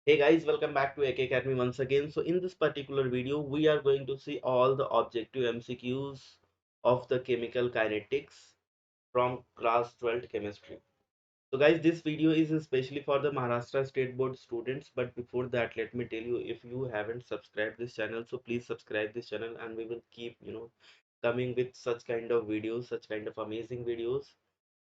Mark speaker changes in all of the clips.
Speaker 1: Hey guys, welcome back to AK Academy once again. So in this particular video, we are going to see all the objective MCQs of the chemical kinetics from class 12 chemistry. So guys, this video is especially for the Maharashtra State Board students. But before that, let me tell you, if you haven't subscribed this channel, so please subscribe this channel and we will keep, coming with such kind of videos, such kind of amazing videos.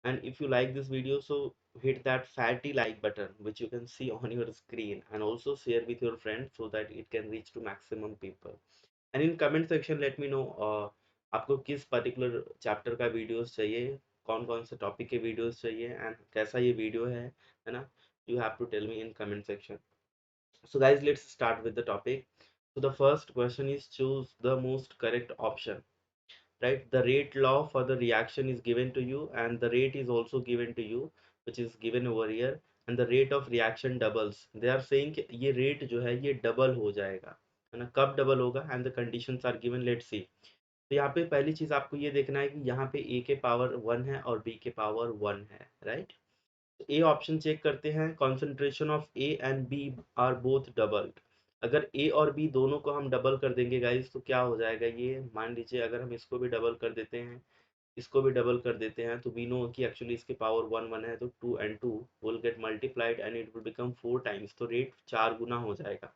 Speaker 1: And if you like this video, so hit that fatty like button which you can see on your screen, and also share with your friends so that it can reach to maximum people. And in comment section let me know आपको किस particular chapter का videos चाहिए, कौन कौन से topic के videos चाहिए and कैसा ये वीडियो है ना. You have to tell me in comment section. So guys, let's start with the topic. So the first question is, choose the most correct option. Right, the rate law for the reaction is given to you and the rate is also given to you, which is given over here. And the rate of reaction doubles. They are saying कि ये rate जो है ये double हो जाएगा, है ना. कब double होगा and the conditions are given. Let's see. तो यहाँ पे पहली चीज आपको ये देखना है कि यहाँ पे a के पावर 1 है और b के पावर 1 है. राइट, ए ऑप्शन चेक करते हैं. Concentration of A and B are both doubled. अगर ए और बी दोनों को हम डबल कर देंगे गाइस तो क्या हो जाएगा, ये मान लीजिए अगर हम इसको भी डबल कर देते हैं, इसको भी डबल कर देते हैं, तो वी नो कि एक्चुअली इसके पावर 1 1 है, तो 2 and 2 will get multiplied and it will become 4 times, तो रेट 4 गुना हो जाएगा.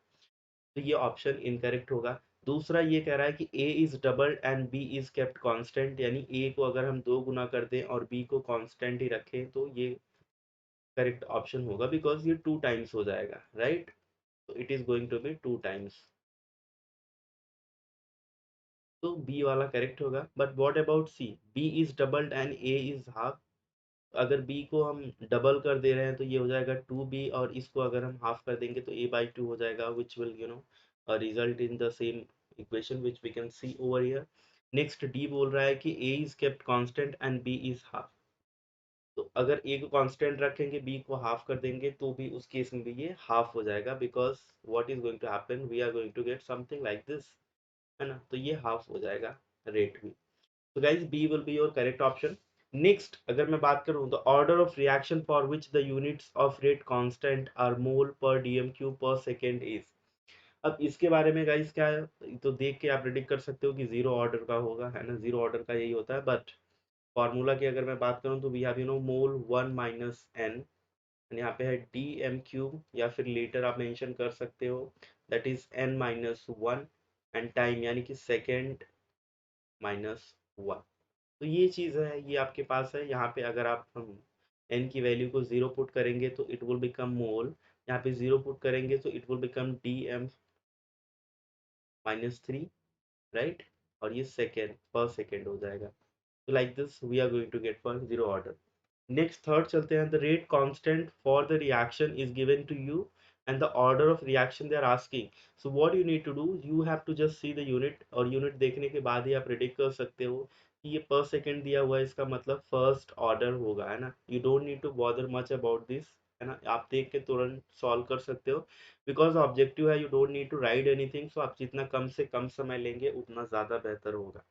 Speaker 1: तो ये ऑप्शन इनकरेक्ट होगा. दूसरा ये कह रहा है कि A is doubled and B is kept constant, यानी ए को अगर हम 2 गुना कर दें और बी को कांस्टेंट ही रखें तो ये करेक्ट ऑप्शन होगा, बिकॉज ये 2 टाइम्स हो जाएगा. राइट, तो it is going to be 2 times. तो बी वाला करेक्ट होगा. But what about C, B is doubled and A is half. अगर बी को हम डबल कर दे रहे हैं तो ये हो जाएगा 2b, और इसको अगर हम हाफ कर देंगे तो a/2 हो जाएगा, which will result in the same equation which we can see over here. Next D बोल रहा है कि a is kept constant and b is half. तो अगर ए को कांस्टेंट रखेंगे, बी को हाफ कर देंगे, तो भी उस केस में भी ये हाफ हो जाएगा, because what is going to happen, we are going to get something like this, है ना. तो ये हाफ हो जाएगा रेट भी. तो guys B will be your correct option. Next अगर मैं बात करूं, the order of reaction for which the units of rate constant are mole per dm cube per second is. अब इसके बारे में गाइस क्या है, तो देख के आप प्रेडिक्ट कर सकते हो कि जीरो ऑर्डर का होगा, है ना. जीरो ऑर्डर का यही होता है. बट फार्मूला की अगर मैं बात करूं तो we have mole 1 minus n, यहाँ पे है डी एम क्यूब, या फिर लीटर आप मेंशन कर सकते हो, that is an minus one, and time यानी कि सेकेंड माइनस वन. तो ये चीज़ है, ये आपके पास है. यहाँ पे अगर आप हम एन की वैल्यू को जीरो पुट करेंगे तो इट विल बिकम मोल. यहाँ पे जीरो पुट करेंगे तो it will become D M minus three. Right, और ये सेकेंड पर सेकेंड हो जाएगा. तो like this we are going to get for zero order. Next third चलते हैं. The rate constant for the reaction is given to you and the order of reaction they are asking. So what you need to do, you have to just see the unit, और unit देखने के बाद ही आप predict कर सकते हो कि ये पर सेकेंड दिया हुआ है, इसका मतलब फर्स्ट ऑर्डर होगा, है ना. You don't need to bother much about this, है ना. आप देख के तुरंत सॉल्व कर सकते हो, बिकॉज ऑब्जेक्टिव है. You don't need to write anything, so आप जितना कम से कम समय लेंगे उतना ज़्यादा बेहतर होगा.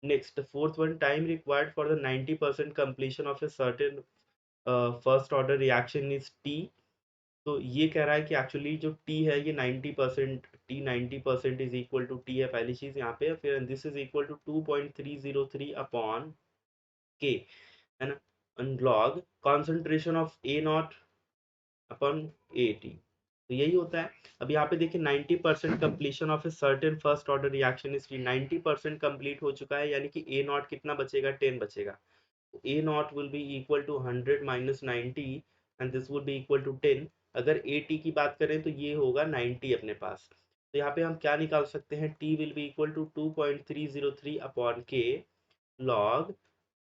Speaker 1: Next, the fourth one, time required for the 90% completion of a certain first order reaction is T. तो ये कह रहा है कि एक्चुअली जो T है ये 90%, T 90% is equal to T है, पहली चीज यहाँ पे. फिर this is equal to 2.303 upon K, है ना. And log concentration of A naught upon AT. तो यही होता है. अब यहाँ पे देखिए 90% completion of a certain first order reaction is 90% complete हो चुका है, यानी कि ए नॉट कितना बचेगा, 10 बचेगा. A naught will be equal to 100 minus 90 and this will be equal to 10. अगर ए टी की बात करें तो ये होगा 90 अपने पास. तो यहाँ पे हम क्या निकाल सकते हैं, T will be equal to 2.303 upon K log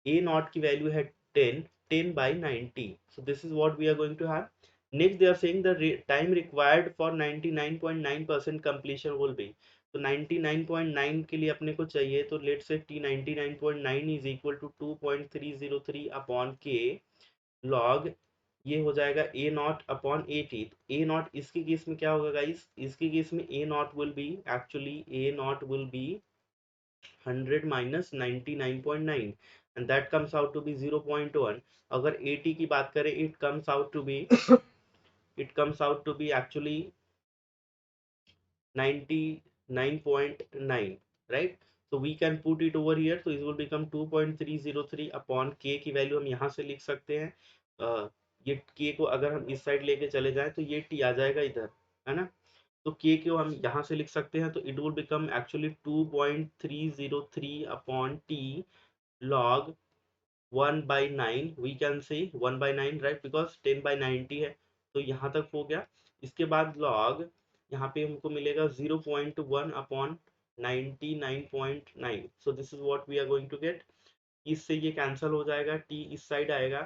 Speaker 1: a naught की वैल्यू है 10, 10 by 90. So this is what we are going to have. Next they are saying the time required for 99.9% completion will be. तो 99.9 के लिए अपने को चाहिए, तो let's say t 99.9 is equal to 2.303 upon K log, ये हो जाएगा a naught upon A T. a naught इसके केस में क्या होगा गाइस, इसके केस में a naught will be actually a naught will be 100 minus 99.9 and that comes out to be 0.1. अगर 80 की बात करें it comes out to be it comes out to be actually 99.9, right? So we can put it over here, so it will become 2.303 upon k की value हम यहाँ से लिख सकते हैं। ये k को अगर हम इस साइड लेके चले जाएं तो ये t आ जाएगा इधर, है ना? तो k को हम यहाँ से लिख सकते हैं, तो इट विल बिकम एक्चुअली 2.303 अपॉन t log 1/9, we can say 1/9, right, because 10/90 है, तो यहाँ तक हो गया। इसके बाद लॉग यहाँ पे हमको मिलेगा 0.1 upon 99.9, so this is what we are going to get. इससे ये कैंसिल हो जाएगा, टी इस साइड आएगा,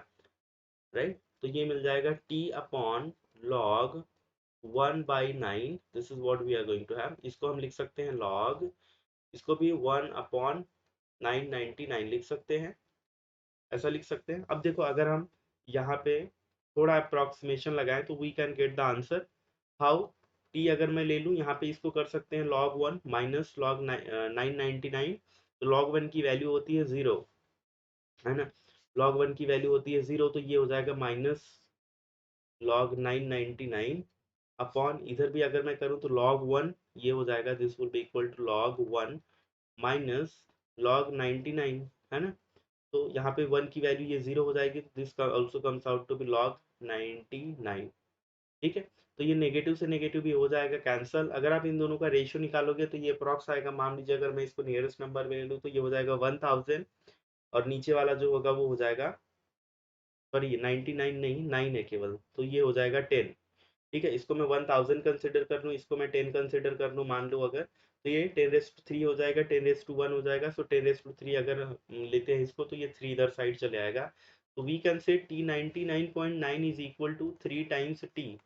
Speaker 1: राइट, तो ये मिल जाएगा T upon log 1/9, this is what we are going to have. इसको हम लिख सकते हैं लॉग, इसको भी 1/999 लिख सकते हैं, ऐसा लिख सकते हैं। अब देखो अगर हम यहाँ पे थोड़ा अप्रोक्सीमेशन लगाएं तो we can get the answer. How? T अगर मैं ले लूँ यहाँ पे, इसको कर सकते हैं log 1 माइनस log 999, तो log 1 की वैल्यू होती है 0, है ना? log 1 की वैल्यू होती है 0, तो ये हो जाएगा माइनस log 999 अपॉन, इधर भी अगर मैं करूँ तो log 1 ये हो जाएगा, this will be equal to log 1 minus log 99, है ना? तो यहाँ पे 1 की वैल्यू ये 0 हो जाएगी, this also comes out to be log 99, ठीक है? तो ये नेगेटिव से नेगेटिव भी हो जाएगा कैंसल। अगर आप इन दोनों का रेशियो निकालोगे तो ये अप्रॉक्स आएगा। मान लीजिए अगर मैं इसको नियरेस्ट नंबर में ले लूँ तो ये हो जाएगा 1000, और नीचे वाला जो होगा वो हो जाएगा, सॉरी 99 नहीं, 9 है केवल, तो ये हो जाएगा 10, ठीक है? इसको मैं 1000 कंसिडर कर लूँ, इसको मैं 10 कंसिडर कर लूँ, मान लो अगर, तो ये 10⁻³ हो जाएगा, 10⁻1 हो जाएगा, सो 10⁻³ अगर हम लेते हैं इसको तो ये 3 इधर साइड चले आएगा। तो we can say T 99.9 is equal to 3 times T,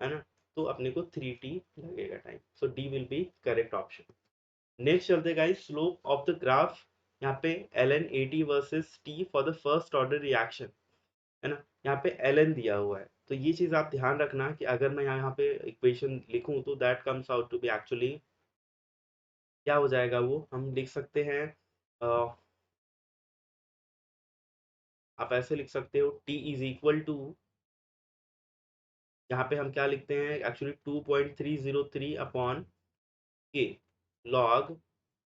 Speaker 1: है ना? तो अपने को 3t लगेगा time, so D will be correct option. Next चलते guys, slope of the graph, यहाँ पे ln 80 versus t for the first order reaction, है ना? यहाँ पे ln दिया हुआ है, तो ये चीज आप ध्यान रखना कि अगर मैं यहाँ पे इक्वेशन लिखूं तो that comes out to be actually क्या हो जाएगा, वो हम लिख सकते हैं, आप ऐसे लिख सकते हो t इज इक्वल टू, यहाँ पे हम क्या लिखते हैं एक्चुअली 2.303 अपॉन के लॉग,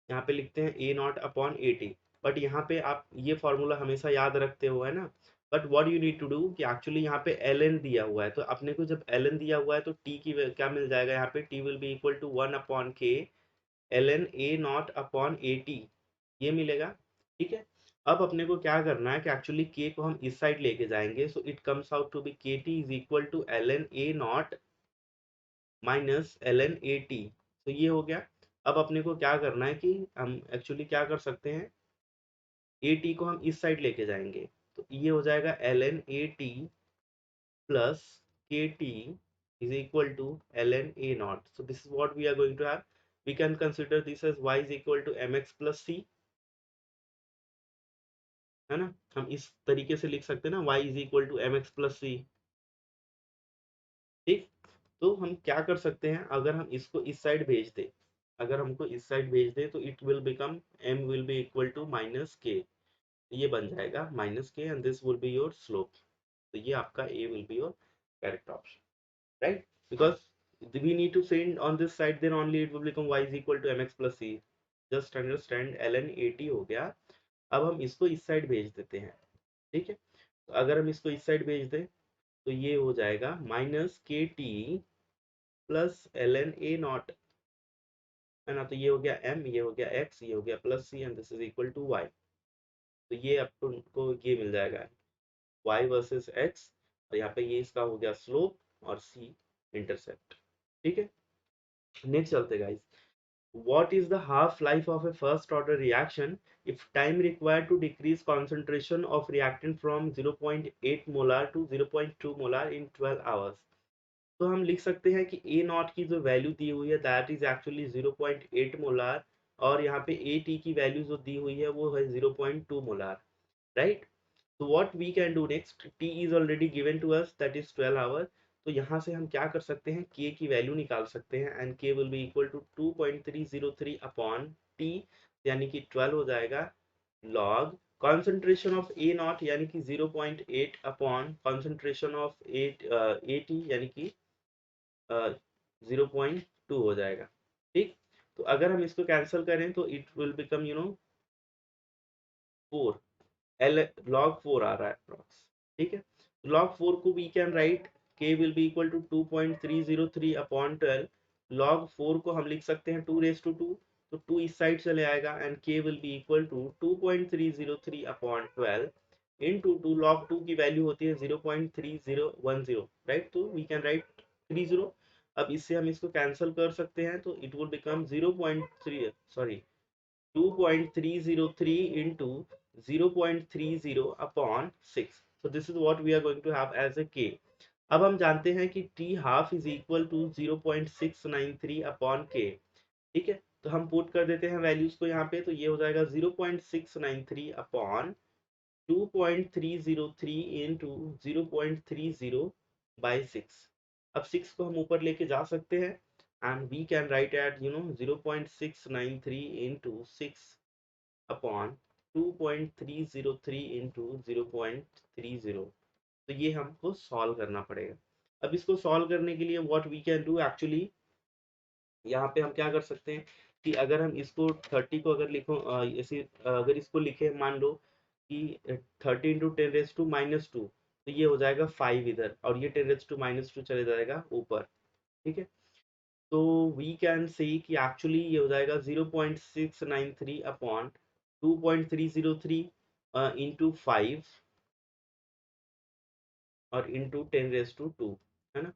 Speaker 1: यहाँ पे लिखते हैं ए नॉट अपॉन 80, बट यहाँ पे आप ये फॉर्मूला हमेशा याद रखते हो, है ना? But what you need to do कि एक्चुअली यहाँ पे ln दिया हुआ है, तो अपने को जब ln दिया हुआ है तो t की क्या मिल जाएगा, यहाँ पे t will be equal to 1 upon k ln a naught upon 80, ये मिलेगा, ठीक है? अब अपने को क्या करना है कि एक्चुअली k को हम इस साइड लेके जाएंगे, so it comes out to be K T is equal to ln a naught minus ln a t, तो ये हो गया। अब अपने को क्या करना है कि हम एक्चुअली क्या कर सकते हैं, ए टी को हम इस साइड लेके जाएंगे, तो ये हो जाएगा ln a t plus k T is equal to ln a naught, so this is what we are going to have. We can consider this as y is equal to mx plus c, है ना? हम इस तरीके से लिख सकते हैं ना, y is equal to mx plus c, ठीक? तो हम क्या कर सकते हैं, अगर हम इसको इस साइड भेज दें, अगर हमको इस साइड भेज दें तो it will become m will be equal to minus K, ये बन जाएगा minus K, and this will be your slope, तो ये आपका A will be your correct option, right? Because we need to send on this side, then only it will become y is equal to mx plus c, just understand ln 80 हो गया। अब हम इसको इस side भेज देते हैं, ठीक है? तो अगर हम इसको इस साइड भेज दें तो ये हो जाएगा माइनस के T plus ln a not, है ना? तो ये हो गया m, ये हो गया x, ये हो गया plus c, and this is equal to y, तो ये आपको ये मिल जाएगा y वर्सेस x, और यहाँ पे ये इसका हो गया स्लोप और c इंटरसेप्ट, ठीक है? नेक्स्ट चलते guys, what is the half life of a first order reaction if time required to decrease concentration of reactant from 0.8 molar to 0.2 molar in 12 hours? तो हम लिख सकते हैं कि ए नॉट की जो वैल्यू दी हुई है दैट इज एक्चुअली 0.8 मोलार, और यहाँ पे ए टी की वैल्यू जो दी हुई है वो है 0.2 मोलार, राइट? तो what we can do next, t is already given to us that is 12 hour, तो यहाँ से हम क्या कर सकते हैं, के की वैल्यू निकाल सकते हैं, and k will be equal to 2.303 upon t, यानी कि 12 हो जाएगा log concentration of a naught यानी कि 0.8 upon concentration of a t यानी कि 0.2 हो जाएगा। ठीक, तो अगर हम इसको कैंसिल करें तो it will become 4 l log 4 आ रहा है अप्रॉक्स। ठीक है, log 4 को we can write k will be equal to 2.303 upon 12। log 4 को हम लिख सकते हैं 2 रेज टू 2, तो 2 इस साइड चले आएगा and k will be equal to 2.303 upon 12 into 2। log 2 की वैल्यू होती है 0.3010, राइट, तो वी कैन राइट 30। अब इससे हम इसको कैंसिल कर सकते हैं तो it will become 0.3 sorry 2.303 into 0.30 upon 6. So this is what we are going to have as a k. अब हम जानते हैं कि t half is equal to 0.693 upon k। ठीक है, तो हम पुट कर देते हैं वैल्यूज को यहाँ पे, तो ये हो जाएगा 0.693 अपॉन 2.303 इंटू 0.30 बाई 6। अब 6 को हम ऊपर लेके जा सकते हैं and we can write at 0.693 into 6 upon 2.303 into 0.30। तो ये हमको सॉल्व करना पड़ेगा। अब इसको सॉल्व करने के लिए what we can do actually, यहाँ पे हम क्या कर सकते हैं कि अगर हम इसको 30 को अगर लिखो ऐसे अगर इसको लिखे मान लो कि 30 इंटू 10⁻⁻², तो ये हो जाएगा 5 इधर और ये 10⁻⁻² चले जाएगा ऊपर। ठीक है, तो वी कैन सी कि एक्चुअली ये हो जाएगा 0.693 अपॉन 2.303 इंटू 5 और इंटू 10⁻², है ना।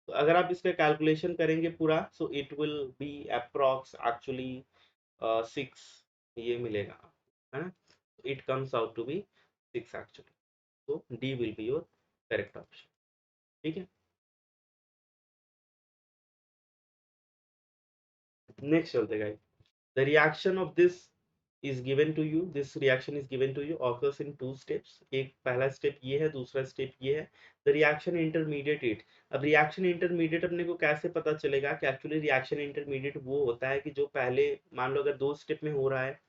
Speaker 1: तो अगर आप इसका कैलकुलेशन करेंगे पूरा, so it will be approx actually 6 ये मिलेगा, है ना। It comes out to be 6 actually. तो D will be your correct option. ठीक है, नेक्स्ट चलते guys. The reaction of this is given to you, this reaction is given to you occurs in two steps। एक पहला step ये है, दूसरा step ये है। The reaction intermediate it। अब reaction intermediate अपने को कैसे पता चलेगा कि एक्चुअली reaction intermediate वो होता है कि जो पहले मान लो अगर 2 स्टेप में हो रहा है,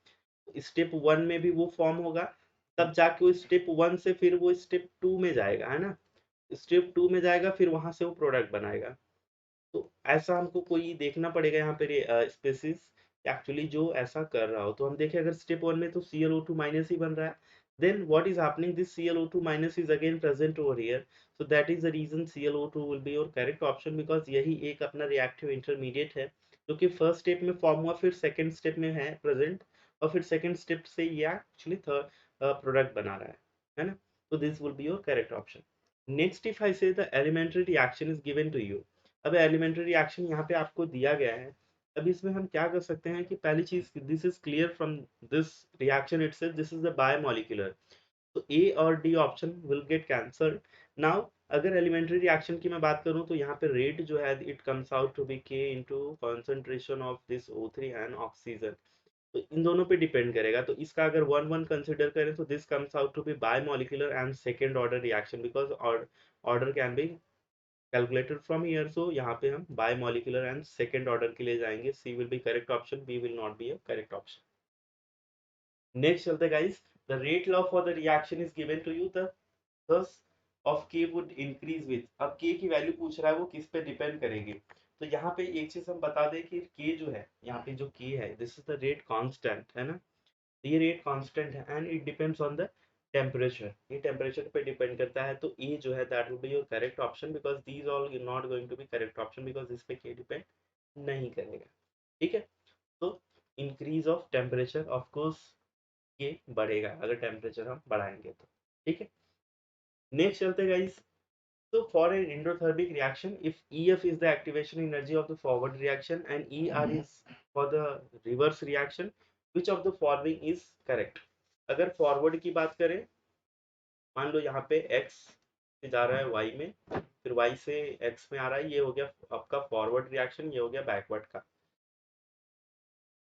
Speaker 1: स्टेप 1 में भी वो फॉर्म होगा, तब जाके वो स्टेप 1 से फिर वो स्टेप 2 में जाएगा, है ना। स्टेप 2 में जाएगा फिर वहां से वो प्रोडक्ट बनाएगा। तो ऐसा हमको कोई देखना पड़ेगा यहाँ पे स्पेसिस एक्चुअली जो ऐसा कर रहा हो। तो हम देखें अगर स्टेप 1 में तो ClO2 माइनस ही बन रहा है, then what is happening, this ClO2 minus is again present over here, so that is the reason ClO2 will be your correct option, because यही एक अपना रिएक्टिव इंटरमीडिएट है जो कि फर्स्ट स्टेप में फॉर्म हुआ फिर सेकंड स्टेप में है प्रेजेंट, और फिर सेकंड स्टेप से ये एक्चुअली थर्ड प्रोडक्ट बना रहा है ना। तो this will be your correct option. Next if I say the elementary reaction is given to you. अब एलिमेंट्री रिएक्शन यहाँ पे आपको दिया गया है। अब इसमें हम क्या कर सकते हैं कि पहली चीज, this is clear from this reaction itself, this is the biomolecular, तो ए और D option will get cancelled. Now अगर एलिमेंट्री रिएक्शन की मैं बात करूं तो यहाँ पे रेट जो है it comes out to be K into concentration of this O3 and oxygen. तो इन दोनों पे डिपेंड करेगा, तो इसका अगर 1-1 कंसिडर करें तो this comes out to be bimolecular and second order reaction, because order can be calculated from here। so यहाँ पे हम बायोमोलिकुलर एंड सेकेंड ऑर्डर के लिए जाएंगे। C will be correct option, B will not be a correct option. Next चलते guys, the rate law for the reaction is given to you, the thus of k would increase with। अब k की value पूछ रहा है वो किस पे depend करेगी। तो यहाँ पे एक चीज हम बता दें कि k जो है, यहाँ पे जो k है this is the rate constant, है ना। तो ये रेट कांस्टेंट है and it depends on the temperature, ये टेम्परेचर पे डिपेंड करता है। तो ए जो है that will be your correct option, because these all not going to be correct option, because इस पे के डिपेंड नहीं करेगा। ठीक है, तो increase of temperature of course ये बढ़ेगा अगर टेम्परेचर हम बढ़ाएंगे तो। ठीक है, नेक्स्ट चलते guys. So for an endothermic reaction, if EF is the activation energy of the forward reaction and ER is for the reverse reaction, which of the following is correct? अगर forward की बात करें, मान लो यहाँ पे x से जा रहा है y में, फिर y से x में आ रहा है, ये हो गया आपका फॉरवर्ड रिएक्शन, ये हो गया बैकवर्ड का।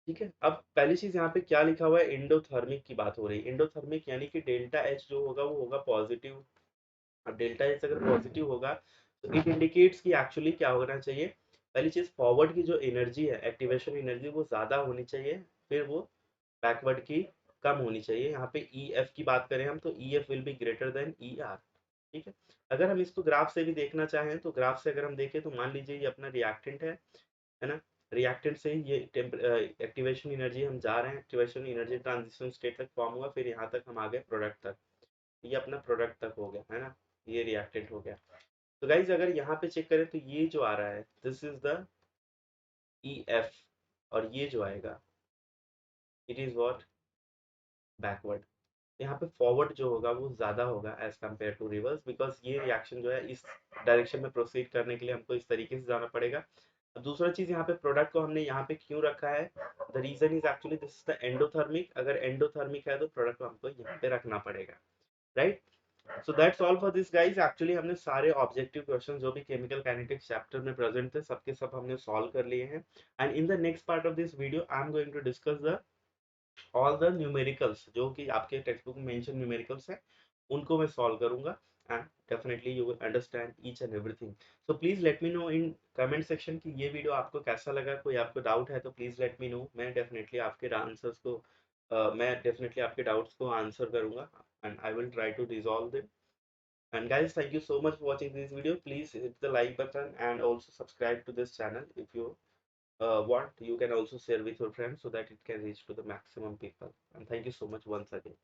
Speaker 1: ठीक है, अब पहली चीज यहाँ पे क्या लिखा हुआ है, एंडोथर्मिक की बात हो रही है। एंडोथर्मिक यानी कि डेल्टा H जो होगा वो होगा पॉजिटिव। अब डेल्टा एच अगर पॉजिटिव होगा तो इट इंडिकेट्स कि एक्चुअली क्या होना चाहिए। पहली चीज फॉरवर्ड की जो एनर्जी है, एक्टिवेशन एनर्जी, वो ज्यादा होनी चाहिए, फिर वो बैकवर्ड की कम होनी चाहिए। यहाँ पे ई एफ की बात करें हम, तो E F will be greater than E R. ठीक है। अगर हम इसको ग्राफ से भी देखना चाहें, तो ग्राफ से अगर हम देखें तो मान लीजिए ये अपना रिएक्टेंट है ना। रिएक्टेंट से ही ये एक्टिवेशन एनर्जी हम जा रहे हैं, एक्टिवेशन एनर्जी ट्रांजिशन स्टेट तक फॉर्म हुआ, फिर यहाँ तक हम आ गए प्रोडक्ट तक। ये अपना प्रोडक्ट तक हो गया है ना, ये रिएक्टेंट हो गया। तो गाइज अगर यहाँ पे चेक करें तो ये जो आ रहा है this is the E F, और ये जो आएगा इट इज व्हाट, बैकवर्ड। यहाँ पे फॉरवर्ड जो होगा वो ज्यादा होगा as compare to reverse, because ये रिएक्शन जो है इस डायरेक्शन में प्रोसीड करने के लिए हमको इस तरीके से जाना पड़ेगा। अब दूसरा चीज, यहाँ पे प्रोडक्ट को हमने यहाँ पे क्यों रखा है, the reason is actually this is the endothermic. अगर एंडोथर्मिक है तो प्रोडक्ट को हमको यहाँ पे रखना पड़ेगा, right. So that's all for this guys. Actually हमने सारे ऑब्जेक्टिव क्वेश्चन जो भी केमिकल काइनेटिक्स चैप्टर में प्रेजेंट थे सबके सब हमने सॉल्व कर लिए हैं। And in the next part of this video I am going to discuss the all the numericals, जो कि आपके टेक्स्ट बुक में मेंशन न्यूमेरिकल्स है, उनको मैं सॉल्व करूंगा। And definitely you will understand each and everything. So please let me no in comment section कि ये वीडियो आपको कैसा लगा। कोई आपको डाउट है तो प्लीज लेट मी नो, मैं डेफिनेटली आपके आंसर्स को मैं डेफिनेटली आपके डाउट्स को आंसर करूंगा, and I will try to resolve them. And guys, thank you so much for watching this video. Please hit the like button and also subscribe to this channel. If you want, you can also share with your friends so that it can reach to the maximum people. And thank you so much once again.